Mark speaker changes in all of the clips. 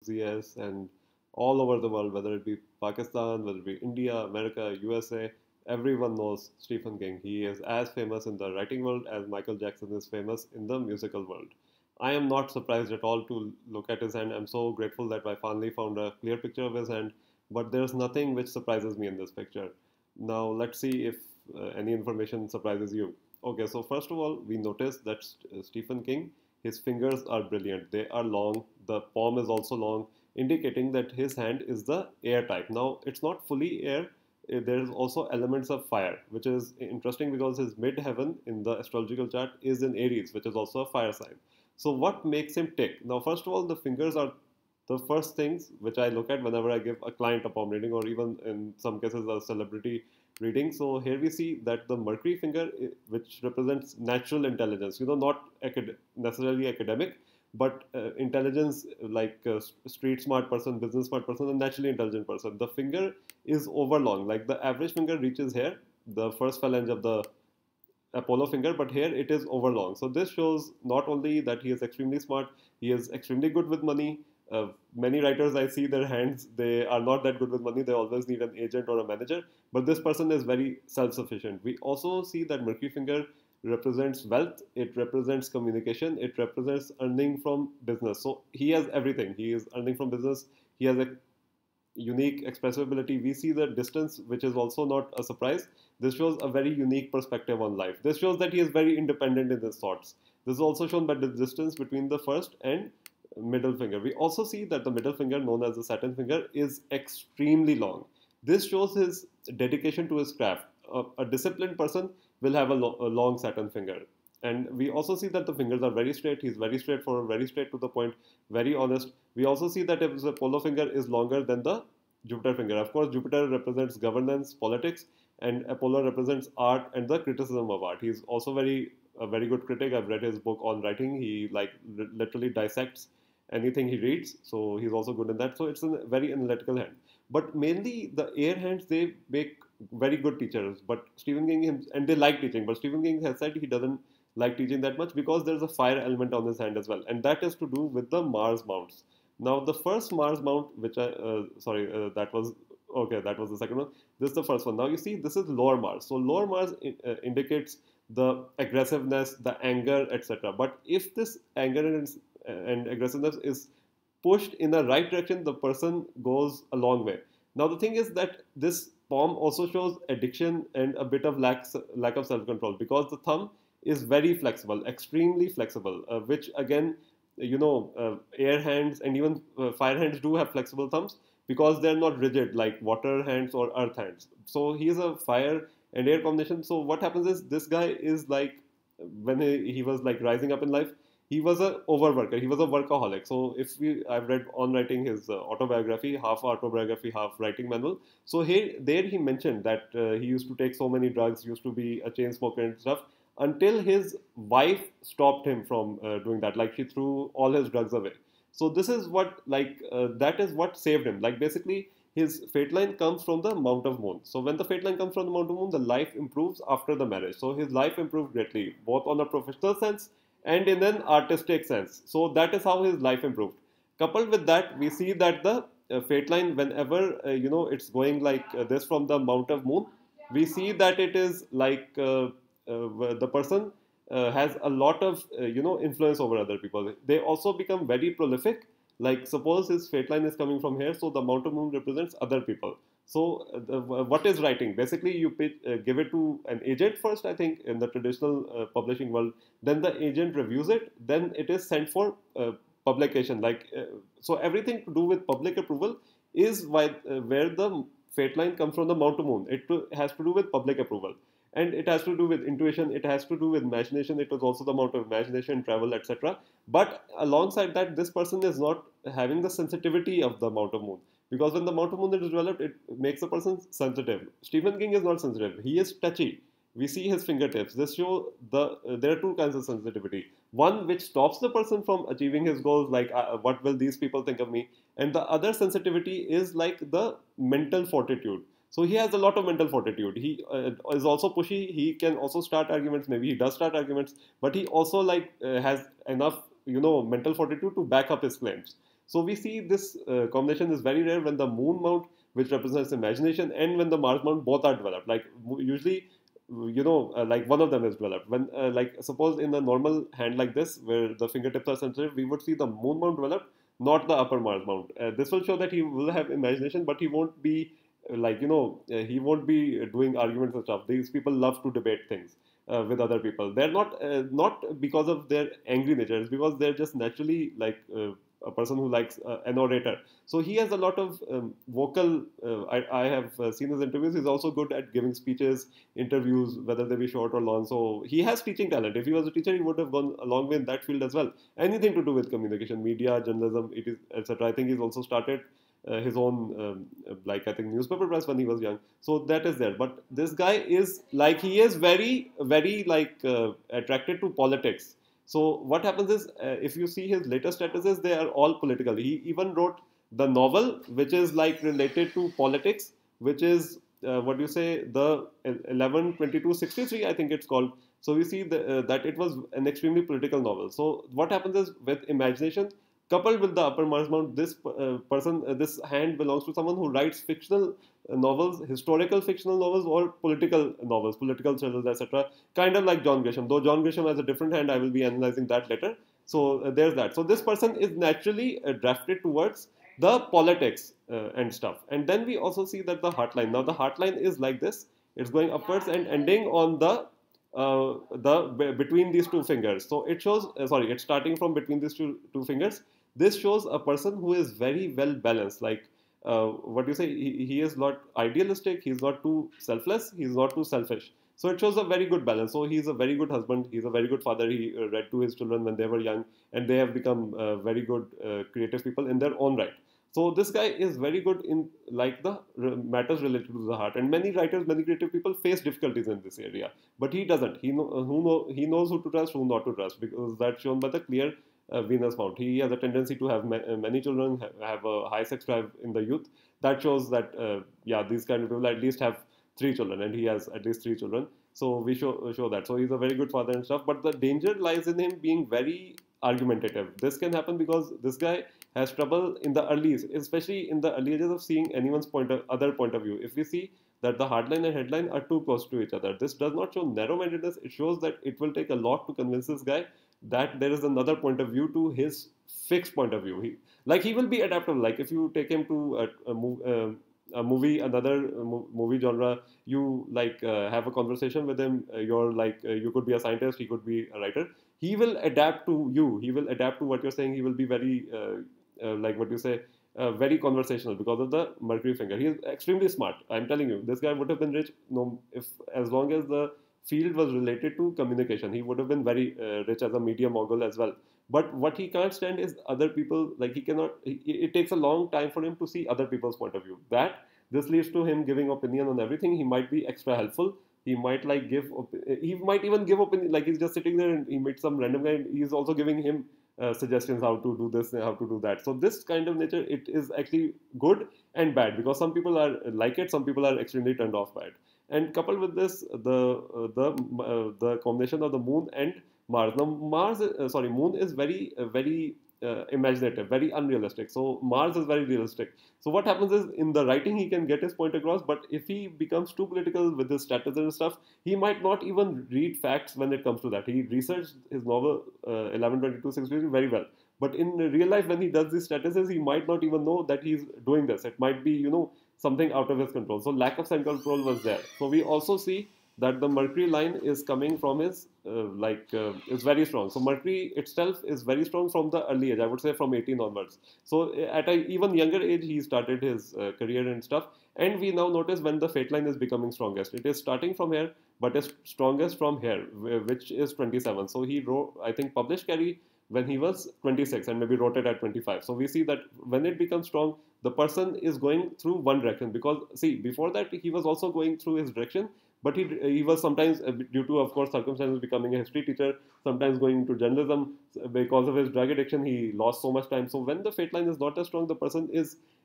Speaker 1: enthusiasts and all over the world, whether it be Pakistan, whether it be India, America, USA, everyone knows Stephen King. He is as famous in the writing world as Michael Jackson is famous in the musical world. I am not surprised at all to look at his hand. I'm so grateful that I finally found a clear picture of his hand, but there's nothing which surprises me in this picture. Now, let's see if any information surprises you. Okay, so first of all, we notice that Stephen King, his fingers are brilliant. They are long, the palm is also long, indicating that his hand is the air type. Now, it's not fully air, there's also elements of fire, which is interesting because his midheaven in the astrological chart is in Aries, which is also a fire sign. So what makes him tick? Now, first of all, the fingers are the first things which I look at whenever I give a client a palm reading or even in some cases a celebrity reading. So here we see that the Mercury finger, which represents natural intelligence, not necessarily academic, but intelligence like street smart person, business smart person, and naturally intelligent person. The finger is overlong, like the average finger reaches here, the first phalange of the Apollo finger, but here it is overlong. So this shows not only that he is extremely smart, he is extremely good with money. Many writers I see their hands, they are not that good with money. They always need an agent or a manager. But this person is very self-sufficient. We also see that Mercury finger represents wealth. It represents communication. It represents earning from business. So he has everything. He is earning from business. He has a unique expressive ability. We see the distance, which is also not a surprise. This shows a very unique perspective on life. This shows that he is very independent in his thoughts. This is also shown by the distance between the first and middle finger. We also see that the middle finger, known as the Saturn finger, is extremely long. This shows his dedication to his craft. A disciplined person will have a long Saturn finger. And we also see that the fingers are very straight. He's very straightforward, very straight to the point, very honest. We also see that if the Apollo finger is longer than the Jupiter finger. Of course, Jupiter represents governance, politics, and Apollo represents art and the criticism of art. He's also a very good critic. I've read his book on writing. He literally dissects anything he reads. So he's also good in that. So it's a very analytical hand. But mainly the air hands, they make very good teachers. But Stephen King, and they like teaching. But Stephen King has said he doesn't like teaching that much because there's a fire element on his hand as well. And that is to do with the Mars mounts. Now, the first Mars mount, which that was, okay, that was the second one. This is the first one. Now, you see, this is lower Mars. So, lower Mars indicates the aggressiveness, the anger, etc. But if this anger and aggressiveness is pushed in the right direction, the person goes a long way. Now, the thing is that this palm also shows addiction and a bit of lack of self-control because the thumb is very flexible, extremely flexible, which again, air hands and even fire hands do have flexible thumbs because they're not rigid like water hands or earth hands. So he is a fire and air combination. So what happens is this guy is like when he was like rising up in life, he was a overworker. He was a workaholic. So I've read on writing his autobiography, half autobiography, half writing manual. So there he mentioned that he used to take so many drugs, used to be a chain smoker and stuff, until his wife stopped him from doing that. Like she threw all his drugs away. So this is that is what saved him. Like basically, his fate line comes from the Mount of Moon. So when the fate line comes from the Mount of Moon, the life improves after the marriage. So his life improved greatly, both on a professional sense and in an artistic sense. So that is how his life improved. Coupled with that, we see that the fate line, whenever it's going like this from the Mount of Moon, we see that it is like the person has a lot of influence over other people. They also become very prolific. Like suppose his fate line is coming from here, so the Mount of Moon represents other people. So what is writing? Basically, you give it to an agent first, I think, in the traditional publishing world. Then the agent reviews it. Then it is sent for publication. So everything to do with public approval is where the fate line comes from the Mount of Moon. It has to do with public approval. And it has to do with intuition, it has to do with imagination, it was also the amount of imagination, travel, etc. But alongside that, this person is not having the sensitivity of the Mount of Moon. Because when the Mount of Moon is developed, it makes a person sensitive. Stephen King is not sensitive, he is touchy. We see his fingertips. This show there are two kinds of sensitivity. One which stops the person from achieving his goals, like what will these people think of me? And the other sensitivity is like the mental fortitude. So he has a lot of mental fortitude. He is also pushy. He can also start arguments. Maybe he does start arguments, but he also has enough mental fortitude to back up his claims. So we see this combination is very rare when the moon mount, which represents imagination, and when the Mars mount both are developed. Like usually, like one of them is developed. When like suppose in a normal hand like this, where the fingertips are sensitive, we would see the moon mount developed, not the upper Mars mount. This will show that he will have imagination, but he won't be he won't be doing arguments and stuff. These people love to debate things with other people. They're not because of their angry nature. It's because they're just naturally like a person who likes an orator. So he has a lot of vocal. I have seen his interviews. He's also good at giving speeches, interviews, whether they be short or long. So he has teaching talent. If he was a teacher, he would have gone a long way in that field as well. Anything to do with communication, media, journalism, it is etc. I think he's also started his own like I think newspaper press when he was young. So that is there. But this guy is like he is very like attracted to politics. So what happens is if you see his latest statuses, they are all political. He even wrote the novel which is like related to politics, which is what do you say, the 11/22/63 I think it's called. So we see that it was an extremely political novel. So what happens is with imagination coupled with the upper Mars mount, this hand belongs to someone who writes fictional novels, historical fictional novels, or political novels, political thrillers, etc. Kind of like John Grisham. Though John Grisham has a different hand, I will be analyzing that later. So there's that. So this person is naturally drafted towards the politics and stuff. And then we also see that the heartline. Now the heartline is like this. It's going upwards and ending on the between these two fingers. So it shows. Sorry, it's starting from between these two fingers. This shows a person who is very well balanced. Like what do you say? He is not idealistic. He's not too selfless. He's not too selfish. So it shows a very good balance. So he's a very good husband. He's a very good father. He read to his children when they were young, and they have become very good creative people in their own right. So this guy is very good in like the matters related to the heart. And many writers, many creative people face difficulties in this area, but he doesn't. He knows who to trust, who not to trust, because that's shown by the clear Venus mount. He has a tendency to have many children, have a high sex drive in the youth. That shows that yeah, these kind of people at least have three children, and he has at least three children. So we show that. So he's a very good father and stuff. But the danger lies in him being very argumentative. This can happen because this guy has trouble in the early, especially in the early ages of seeing anyone's other point of view. If we see that the hardline and headline are too close to each other, this does not show narrow-mindedness. It shows that it will take a lot to convince this guy that there is another point of view to his fixed point of view. He will be adaptable. Like if you take him to a movie, another movie genre, you like have a conversation with him. You're like you could be a scientist, he could be a writer. He will adapt to you. He will adapt to what you're saying. He will be very like what you say, very conversational because of the Mercury finger. He is extremely smart. I'm telling you, this guy would have been rich. No, if as long as the field was related to communication, he would have been very rich as a media mogul as well. But what he can't stand is other people. Like he cannot. It takes a long time for him to see other people's point of view. That this leads to him giving opinion on everything. He might be extra helpful. He might like he might even give opinion. Like he's just sitting there and he meets some random guy. And he's also giving him suggestions how to do this, how to do that. So this kind of nature, it is actually good and bad because some people are like it, some people are extremely turned off by it. And coupled with this, the combination of the moon and Mars. Now moon is very imaginative, very unrealistic. So Mars is very realistic. So what happens is in the writing he can get his point across, but if he becomes too political with his status and stuff, he might not even read facts when it comes to that. He researched his novel 11/22/63 very well. But in real life, when he does these statuses, he might not even know that he's doing this. It might be, something out of his control. So lack of self-control was there. So we also see that the Mercury line is coming from his, is very strong. So Mercury itself is very strong from the early age, I would say from 18 onwards. So at an even younger age, he started his career and stuff. And we now notice when the fate line is becoming strongest. It is starting from here, but is strongest from here, which is 27. So he wrote, I think, published Carrie when he was 26 and maybe wrote it at 25. So we see that when it becomes strong, the person is going through one direction because, see, before that, he was also going through his direction, but he was sometimes, due to, of course, circumstances, becoming a history teacher, sometimes going into journalism. Because of his drug addiction, he lost so much time. So when the fate line is not as strong, the person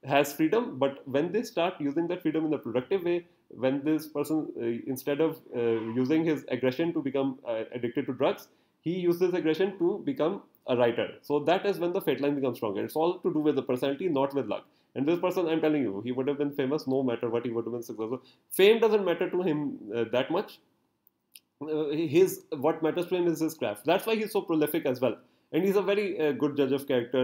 Speaker 1: has freedom, but when they start using that freedom in a productive way, when this person, instead of using his aggression to become addicted to drugs, he uses aggression to become a writer. So that is when the fate line becomes stronger. It's all to do with the personality, not with luck. And this person, I'm telling you, he would have been famous no matter what. He would have been successful. Fame doesn't matter to him that much. His what matters to him is his craft. That's why he's so prolific as well. And he's a very good judge of character.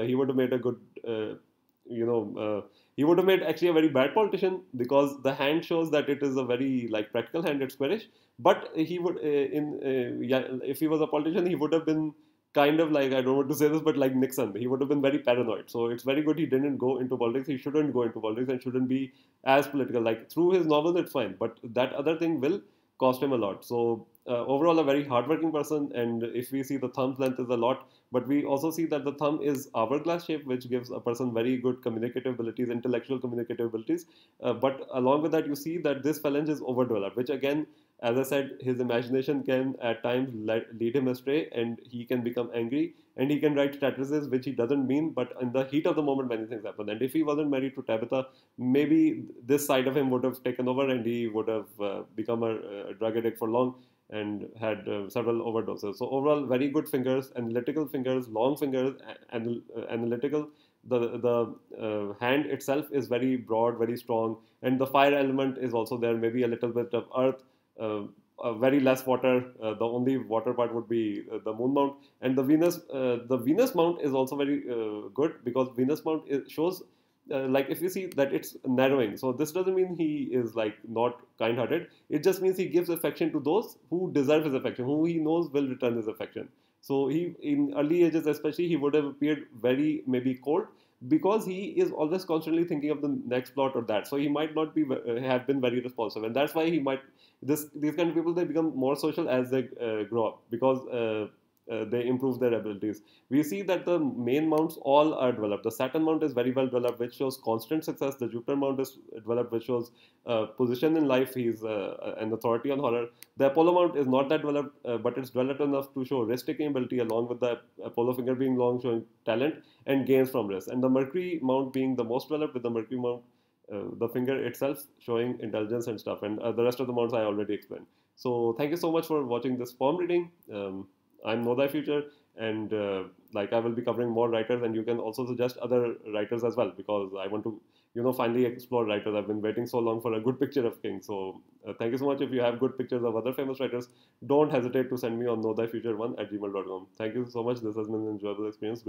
Speaker 1: He would have made a good, you know, he would have made actually a very bad politician because the hand shows that it is a very like practical hand. It's squarish. But he would, yeah, if he was a politician, he would have been kind of like, I don't want to say this, but like Nixon, he would have been very paranoid. So it's very good he didn't go into politics. He shouldn't go into politics and shouldn't be as political. Like through his novels, it's fine, but that other thing will cost him a lot. So overall, a very hardworking person. And if we see the thumb's length is a lot, but we also see that the thumb is hourglass shape, which gives a person very good communicative abilities, intellectual communicative abilities. But along with that, you see that this phalange is overdeveloped, which again, as I said, his imagination can at times lead him astray, and he can become angry, and he can write statuses which he doesn't mean, but in the heat of the moment, many things happen. And if he wasn't married to Tabitha, maybe this side of him would have taken over, and he would have become a drug addict for long and had several overdoses. So overall, very good fingers, analytical fingers, long fingers, analytical. The hand itself is very broad, very strong, and the fire element is also there. Maybe a little bit of earth, uh, very less water. The only water part would be the moon mount, and the Venus. The Venus mount is also very good because Venus mount shows like if you see that it's narrowing. So this doesn't mean he is like not kind-hearted. It just means he gives affection to those who deserve his affection, who he knows will return his affection. So he, in early ages especially, he would have appeared very maybe cold because he is always constantly thinking of the next plot or that. So he might not be have been very responsive, and that's why he might these kind of people, they become more social as they grow up because they improve their abilities. We see that the main mounts all are developed. The Saturn mount is very well developed, which shows constant success. The Jupiter mount is developed, which shows position in life. He's an authority on horror. The Apollo mount is not that developed, but it's developed enough to show risk-taking ability, along with the Apollo finger being long, showing talent and gains from risk. And the Mercury mount being the most developed, with the Mercury mount, the finger itself showing intelligence and stuff. And the rest of the mounts I already explained. So thank you so much for watching this palm reading. I'm Know Thy Future, and like I will be covering more writers, and you can also suggest other writers as well because I want to, finally explore writers. I've been waiting so long for a good picture of King. So thank you so much. If you have good pictures of other famous writers, don't hesitate to send me on knowthyfuture1@gmail.com. Thank you so much. This has been an enjoyable experience.